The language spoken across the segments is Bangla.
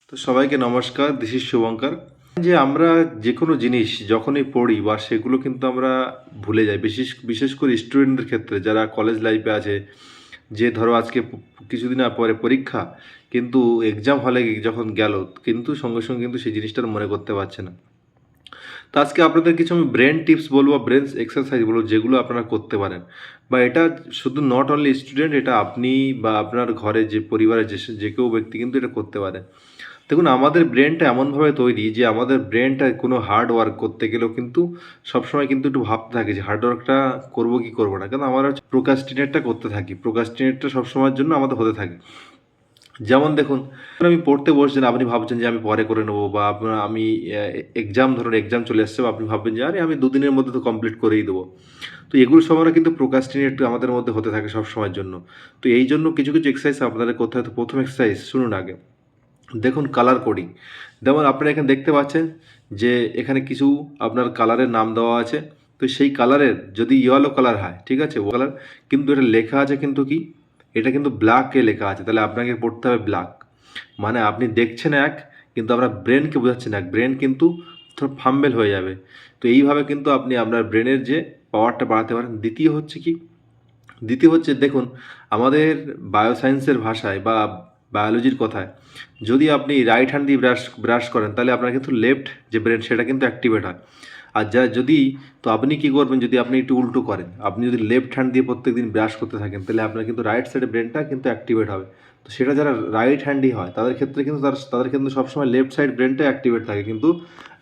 তো সবাইকে নমস্কার, দিস ইজ শুভঙ্কর। যে আমরা যে কোনো জিনিস যখনই পড়ি বা সেগুলো কিন্তু আমরা ভুলে যাই। বিশেষ বিশেষ করে স্টুডেন্টদের ক্ষেত্রে যারা কলেজ লাইফে আছে, যে ধরো আজকে কিছুদিন পরে পরীক্ষা, কিন্তু এক্সাম হলে যখন গেল কিন্তু সঙ্গে সঙ্গে কিন্তু সেই জিনিসটার মনে করতে পারছে না। তো আজকে আপনাদের কিছু আমি ব্রেন টিপস বলবো, ব্রেন এক্সারসাইজ বলবো, যেগুলো আপনারা করতে পারেন। বা এটা শুধু নট অনলি স্টুডেন্ট, এটা আপনি বা আপনার ঘরে যে পরিবারের যে কেউ ব্যক্তি কিন্তু এটা করতে পারে। দেখুন, আমাদের ব্রেনটা এমনভাবে তৈরি যে আমাদের ব্রেনটা কোনো হার্ড ওয়ার্ক করতে গেলেও কিন্তু সবসময় কিন্তু একটু ভাবতে থাকে যে হার্ড ওয়ার্কটা করবো কি করবো না, কেন আমরা হচ্ছে প্রোকাস্টিনেটটা করতে থাকি। প্রোকাস্টিনেটটা সবসময়ের জন্য আমাদের হতে থাকে। যেমন দেখুন, আমি পড়তে বসছেন, আপনি ভাবছেন যে আমি পরে করে নেবো, বা আপনার আমি এক্সাম, ধরুন এক্সাম চলে আসছে, বা আপনি ভাববেন যে আরে আমি দুদিনের মধ্যে তো কমপ্লিট করেই দেবো। তো এগুলো সব আমরা কিন্তু প্রোকাস্টিনেট আমাদের মধ্যে হতে থাকে সব সময়ের জন্য। তো এই জন্য কিছু কিছু এক্সারসাইজ আপনাদের করতে হয়। তো প্রথম এক্সারসাইজ শুনুন আগে, দেখুন কালার কোডিং। যেমন আপনারা এখানে দেখতে পাচ্ছেন যে এখানে কিছু আপনার কালারের নাম দেওয়া আছে। তো সেই কালারের যদি ইয়েলো কালার হয়, ঠিক আছে, ও কালার, কিন্তু এটা লেখা আছে কিন্তু কি, এটা কিন্তু ব্ল্যাকে লেখা আছে, তাহলে আপনাকে পড়তে হবে ব্ল্যাক। মানে আপনি দেখছেন এক, কিন্তু আমরা ব্রেনকে বোঝাচ্ছেন এক, ব্রেন কিন্তু থোড়া ফাম্বেল হয়ে যাবে। তো এইভাবে কিন্তু আপনি আপনার ব্রেনের যে পাওয়ারটা বাড়াতে পারেন। দ্বিতীয় হচ্ছে দেখুন, আমাদের বায়োসায়েন্সের ভাষায় বা বায়োলজির কথায়, যদি আপনি রাইট হ্যান্ড দিয়ে ব্রাশ করেন, তাহলে আপনার কিন্তু লেফট যে ব্রেন সেটা কিন্তু অ্যাক্টিভেট হয়। আর যদি, তো আপনি কি করবেন, যদি আপনি একটু উল্টো করেন, আপনি যদি লেফট হ্যান্ড দিয়ে প্রত্যেকদিন ব্রাশ করতে থাকেন, তাহলে আপনার কিন্তু রাইট সাইডের ব্রেনটা কিন্তু অ্যাক্টিভেট হবে। তো সেটা যারা রাইট হ্যান্ডই হয় তাদের ক্ষেত্রে কিন্তু তাদের কিন্তু সবসময় লেফট সাইড ব্রেনটা অ্যাক্টিভেট থাকে, কিন্তু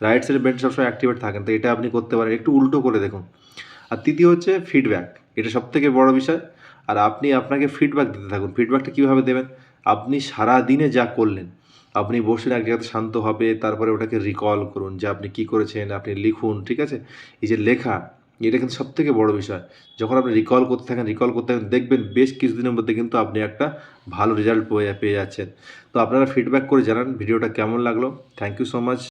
রাইট সাইডের ব্রেন সবসময় অ্যাক্টিভেট থাকেন। তো এটা আপনি করতে পারেন, একটু উল্টো করে দেখুন। আর তৃতীয় হচ্ছে ফিডব্যাক, এটা সবথেকে বড় বিষয়। আর আপনি আপনাকে ফিডব্যাক দিতে থাকুন। ফিডব্যাকটা কীভাবে দেবেন, আপনি সারা দিনে যা করলেন, আপনি বসে এক জায়গাতে শান্তভাবে তারপরে ওটাকে রিকল করুন যে আপনি কী করেছেন, আপনি লিখুন, ঠিক আছে। এই যে লেখা, এটা কিন্তু সবথেকে বড় বিষয়। যখন আপনি রিকল করতে থাকেন, দেখবেন বেশ কিছুদিনের মধ্যে কিন্তু আপনি একটা ভালো রেজাল্ট পেয়ে যাচ্ছেন। তো আপনারা ফিডব্যাক করে জানান ভিডিওটা কেমন লাগলো। Thank you so much.